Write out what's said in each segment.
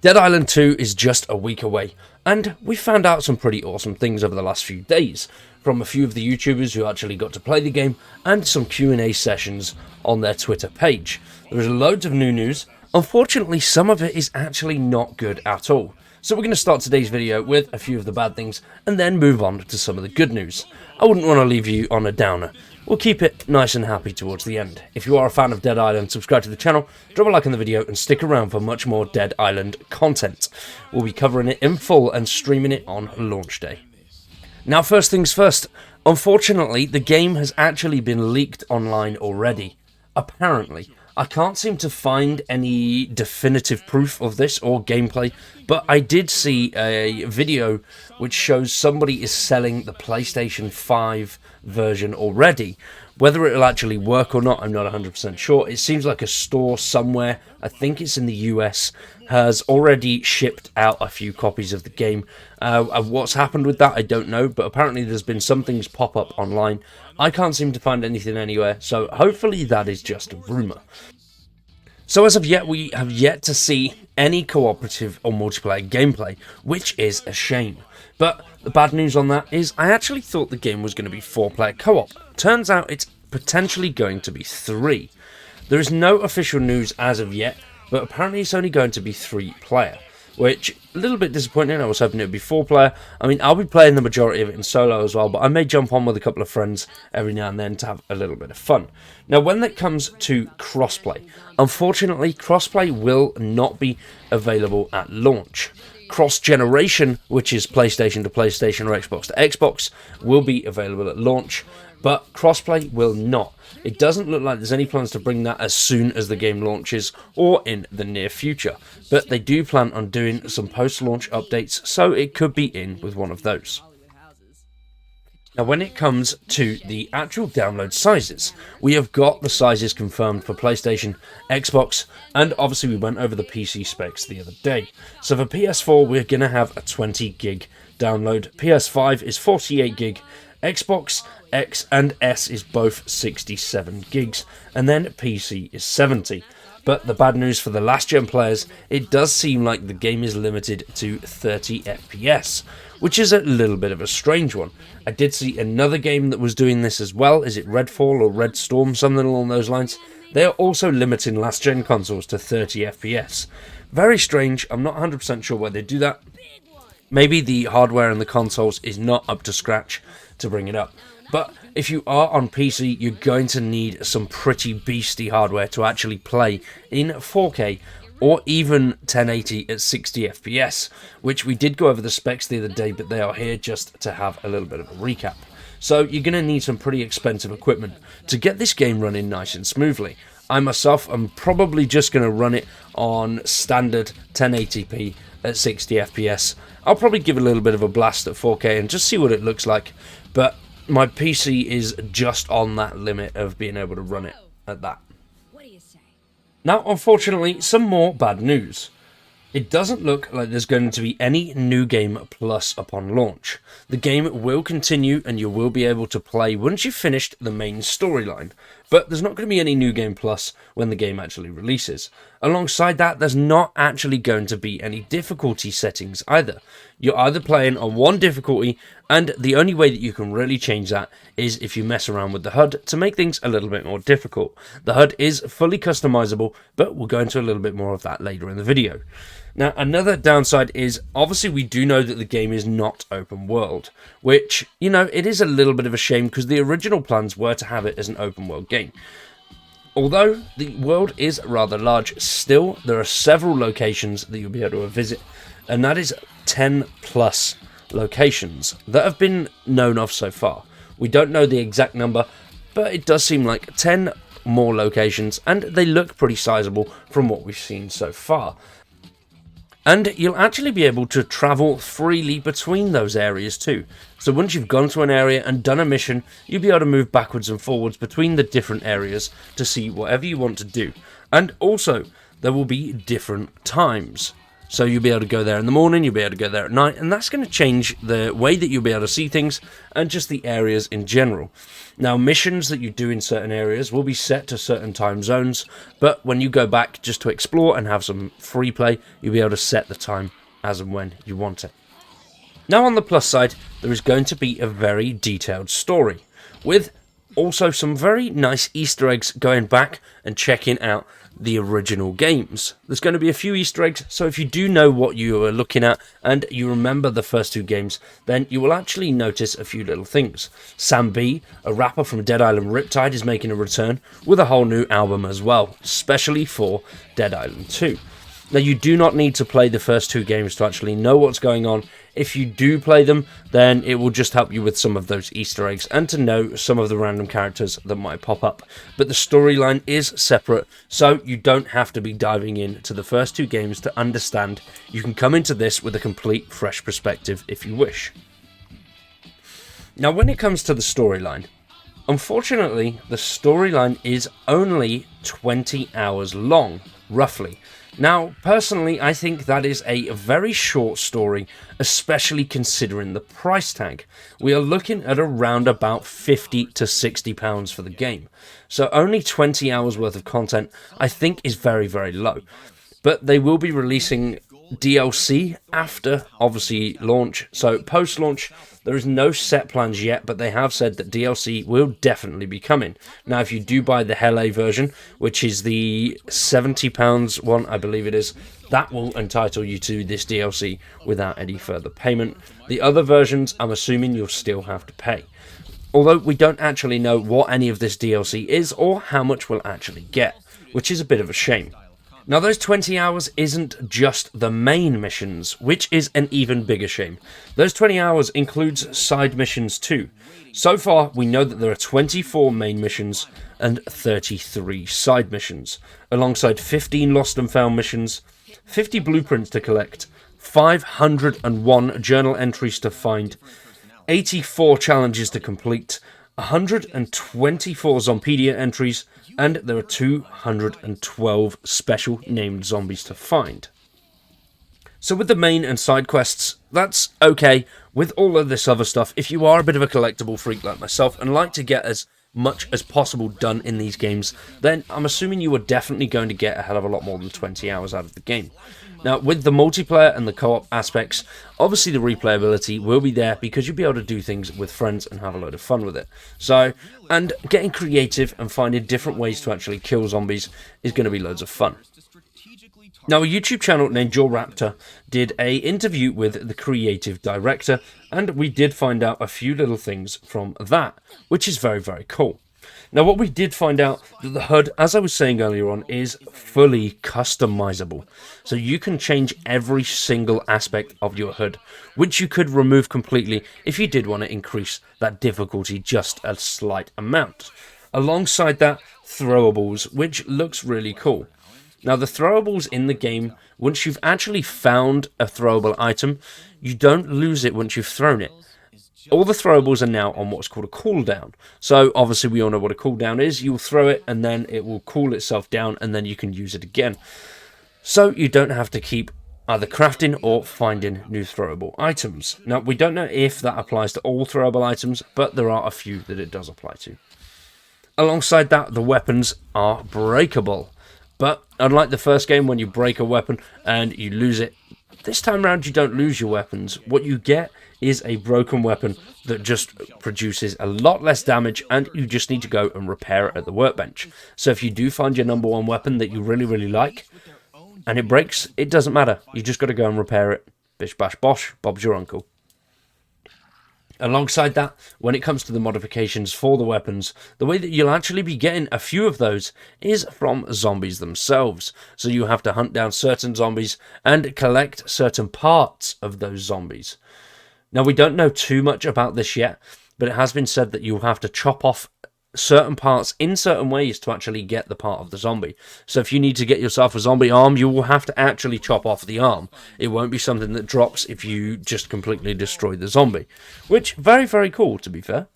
Dead Island 2 is just a week away, and we found out some pretty awesome things over the last few days, from a few of the YouTubers who actually got to play the game, and some Q&A sessions on their Twitter page. There is loads of new news. Unfortunately, some of it is actually not good at all. So we're going to start today's video with a few of the bad things, and then move on to some of the good news. I wouldn't want to leave you on a downer. We'll keep it nice and happy towards the end. If you are a fan of Dead Island, subscribe to the channel, drop a like on the video, and stick around for much more Dead Island content. We'll be covering it in full and streaming it on launch day. Now, first things first. Unfortunately, the game has actually been leaked online already. Apparently. I can't seem to find any definitive proof of this or gameplay, but I did see a video which shows somebody is selling the PlayStation 5 version already. Whether it'll actually work or not, I'm not 100% sure. It seems like a store somewhere, I think it's in the US, has already shipped out a few copies of the game. What's happened with that, I don't know, but apparently there's been some things pop up online. I can't seem to find anything anywhere, so hopefully that is just a rumour. So as of yet, we have yet to see any cooperative or multiplayer gameplay, which is a shame. But the bad news on that is I actually thought the game was going to be 4-player co-op. Turns out it's potentially going to be 3. There is no official news as of yet, but apparently it's only going to be 3-player. Which, a little bit disappointing. I was hoping it would be 4-player. I mean, I'll be playing the majority of it in solo as well, but I may jump on with a couple of friends every now and then to have a little bit of fun. Now, when it comes to crossplay, unfortunately, crossplay will not be available at launch. Cross-generation, which is PlayStation to PlayStation or Xbox to Xbox, will be available at launch, but crossplay will not. It doesn't look like there's any plans to bring that as soon as the game launches or in the near future, but they do plan on doing some post-launch updates, so it could be in with one of those. Now, when it comes to the actual download sizes, we have got the sizes confirmed for PlayStation, Xbox, and obviously we went over the PC specs the other day. So for PS4, we're going to have a 20 gig download, PS5 is 48 gig, Xbox X and S is both 67 gigs, and then PC is 70. But the bad news for the last gen players, it does seem like the game is limited to 30 FPS, which is a little bit of a strange one. I did see another game that was doing this as well. Is it Redfall or Red Storm, something along those lines? They are also limiting last gen consoles to 30 FPS. Very strange. I'm not 100% sure why they do that. Maybe the hardware in the consoles is not up to scratch to bring it up. But if you are on PC, you're going to need some pretty beastie hardware to actually play in 4K or even 1080 at 60 FPS, which we did go over the specs the other day, but they are here just to have a little bit of a recap. So you're going to need some pretty expensive equipment to get this game running nice and smoothly. I myself am probably just going to run it on standard 1080p at 60 FPS. I'll probably give it a little bit of a blast at 4K and just see what it looks like, but my PC is just on that limit of being able to run it at that. Now, unfortunately, some more bad news. It doesn't look like there's going to be any New Game Plus upon launch. The game will continue and you will be able to play once you've finished the main storyline, but there's not going to be any New Game Plus when the game actually releases. Alongside that, there's not actually going to be any difficulty settings either. You're either playing on one difficulty, and the only way that you can really change that is if you mess around with the HUD to make things a little bit more difficult. The HUD is fully customizable, but we'll go into a little bit more of that later in the video. Now, another downside is, obviously we do know that the game is not open world, which, you know, it is a little bit of a shame because the original plans were to have it as an open world game. Although the world is rather large, still there are several locations that you'll be able to visit, and that is 10 plus locations that have been known of so far. We don't know the exact number, but it does seem like 10 more locations, and they look pretty sizable from what we've seen so far. And you'll actually be able to travel freely between those areas too. So once you've gone to an area and done a mission, you'll be able to move backwards and forwards between the different areas to see whatever you want to do. And also, there will be different times. So you'll be able to go there in the morning, you'll be able to go there at night, and that's going to change the way that you'll be able to see things and just the areas in general. Now, missions that you do in certain areas will be set to certain time zones, but when you go back just to explore and have some free play, you'll be able to set the time as and when you want it. Now, on the plus side, there is going to be a very detailed story, with also some very nice Easter eggs going back and checking out the original games. There's going to be a few Easter eggs, so if you do know what you are looking at and you remember the first two games, then you will actually notice a few little things. Sam B, a rapper from Dead Island Riptide, is making a return with a whole new album as well, especially for Dead Island 2. Now, you do not need to play the first two games to actually know what's going on. If you do play them, then it will just help you with some of those Easter eggs and to know some of the random characters that might pop up. But the storyline is separate, so you don't have to be diving into the first two games to understand. You can come into this with a complete fresh perspective if you wish. Now, when it comes to the storyline, unfortunately, the storyline is only 20 hours long, roughly. Now, personally, I think that is a very short story, especially considering the price tag. We are looking at around about £50 to £60 for the game. So only 20 hours worth of content, I think, is very, very low. But they will be releasing DLC after, obviously, launch. So post-launch, there is no set plans yet, but they have said that DLC will definitely be coming. Now, if you do buy the Hellish version, which is the £70 one, I believe it is, that will entitle you to this DLC without any further payment. The other versions, I'm assuming you'll still have to pay. Although we don't actually know what any of this DLC is or how much we'll actually get, which is a bit of a shame. Now, those 20 hours isn't just the main missions, which is an even bigger shame. Those 20 hours includes side missions too. So far, we know that there are 24 main missions and 33 side missions, alongside 15 lost and found missions, 50 blueprints to collect, 501 journal entries to find, 84 challenges to complete, 124 Zompedia entries, and there are 212 special named zombies to find. So with the main and side quests, that's okay. With all of this other stuff, if you are a bit of a collectible freak like myself and like to get as much as possible done in these games, then I'm assuming you are definitely going to get a hell of a lot more than 20 hours out of the game. Now, with the multiplayer and the co-op aspects, obviously the replayability will be there because you'll be able to do things with friends and have a load of fun with it. So, and getting creative and finding different ways to actually kill zombies is going to be loads of fun. Now, a YouTube channel named GameWatch did an interview with the creative director, and we did find out a few little things from that, which is very, very cool. Now, what we did find out that the HUD, as I was saying earlier on, is fully customizable. So you can change every single aspect of your HUD, which you could remove completely if you did want to increase that difficulty just a slight amount. Alongside that, throwables, which looks really cool. Now, the throwables in the game, once you've actually found a throwable item, you don't lose it once you've thrown it. All the throwables are now on what's called a cooldown. So, obviously, we all know what a cooldown is. You'll throw it, and then it will cool itself down, and then you can use it again. So, you don't have to keep either crafting or finding new throwable items. Now, we don't know if that applies to all throwable items, but there are a few that it does apply to. Alongside that, the weapons are breakable. But unlike the first game, when you break a weapon and you lose it, this time around you don't lose your weapons. What you get is a broken weapon that just produces a lot less damage, and you just need to go and repair it at the workbench. So if you do find your number one weapon that you really, really like, and it breaks, it doesn't matter. You just got to go and repair it. Bish bash bosh, Bob's your uncle. Alongside that, when it comes to the modifications for the weapons, the way that you'll actually be getting a few of those is from zombies themselves. So you have to hunt down certain zombies and collect certain parts of those zombies. Now, we don't know too much about this yet, but it has been said that you'll have to chop off certain parts in certain ways to actually get the part of the zombie. So if you need to get yourself a zombie arm, you will have to actually chop off the arm. It won't be something that drops if you just completely destroy the zombie, which very, very cool, to be fair.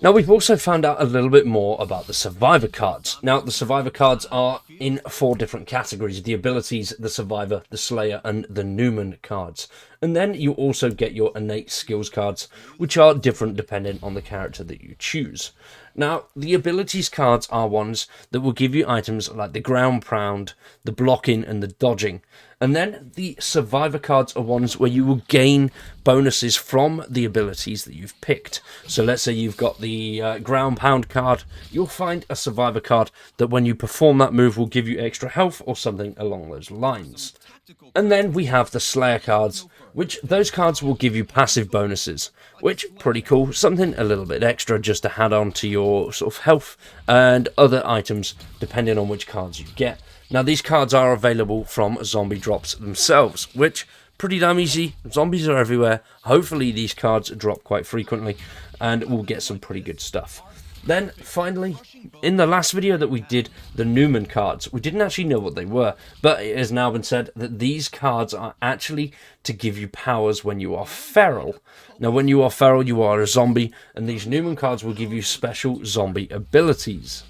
Now, we've also found out a little bit more about the survivor cards. Now, the survivor cards are in 4 different categories: the abilities, the survivor, the slayer, and the Newman cards. And then you also get your innate skills cards, which are different depending on the character that you choose. Now, the abilities cards are ones that will give you items like the ground pound, the blocking, and the dodging. And then the survivor cards are ones where you will gain bonuses from the abilities that you've picked. So let's say you've got the ground pound card, you'll find a survivor card that when you perform that move will give you extra health or something along those lines. And then we have the slayer cards, which those cards will give you passive bonuses, which pretty cool, something a little bit extra just to add on to your sort of health and other items depending on which cards you get. Now, these cards are available from zombie drops themselves, which pretty damn easy. Zombies are everywhere. Hopefully these cards drop quite frequently and we'll get some pretty good stuff. Then finally, in the last video that we did, the Newman cards, we didn't actually know what they were, but it has now been said that these cards are actually to give you powers when you are feral. Now, when you are feral, you are a zombie, and these Newman cards will give you special zombie abilities.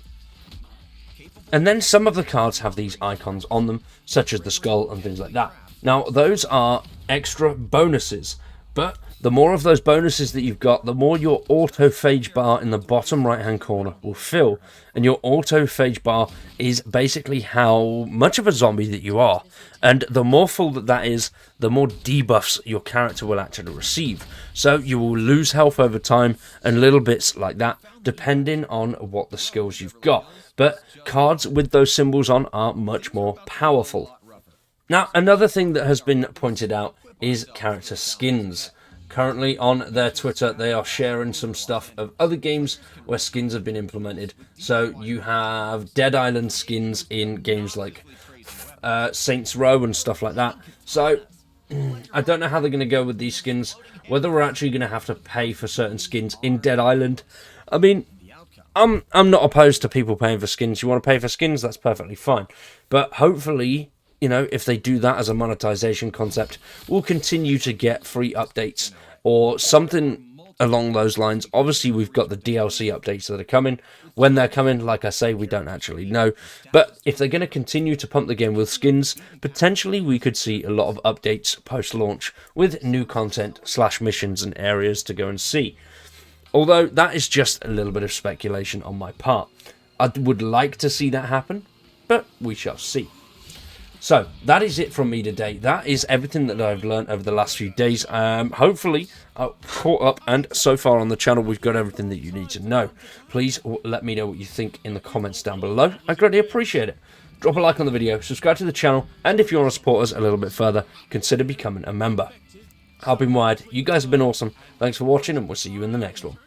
And then some of the cards have these icons on them, such as the skull and things like that. Now, those are extra bonuses, but the more of those bonuses that you've got, the more your autophage bar in the bottom right hand corner will fill. And your autophage bar is basically how much of a zombie that you are. And the more full that is, the more debuffs your character will actually receive. So you will lose health over time and little bits like that, depending on what the skills you've got. But cards with those symbols on are much more powerful. Now, another thing that has been pointed out is character skins. Currently on their Twitter, they are sharing some stuff of other games where skins have been implemented. So you have Dead Island skins in games like Saints Row and stuff like that. So I don't know how they're going to go with these skins, whether we're actually going to have to pay for certain skins in Dead Island. I mean, I'm not opposed to people paying for skins. You want to pay for skins, that's perfectly fine. But hopefully, you know, if they do that as a monetization concept, we'll continue to get free updates or something along those lines. Obviously, we've got the DLC updates that are coming. When they're coming, like I say, we don't actually know. But if they're going to continue to pump the game with skins, potentially we could see a lot of updates post-launch with new content / missions and areas to go and see. Although that is just a little bit of speculation on my part. I would like to see that happen, but we shall see. So, that is it from me today. That is everything that I've learned over the last few days. Hopefully, I've caught up, and so far on the channel, we've got everything that you need to know. Please let me know what you think in the comments down below. I greatly appreciate it. Drop a like on the video, subscribe to the channel, and if you want to support us a little bit further, consider becoming a member. I've been Wired. You guys have been awesome. Thanks for watching, and we'll see you in the next one.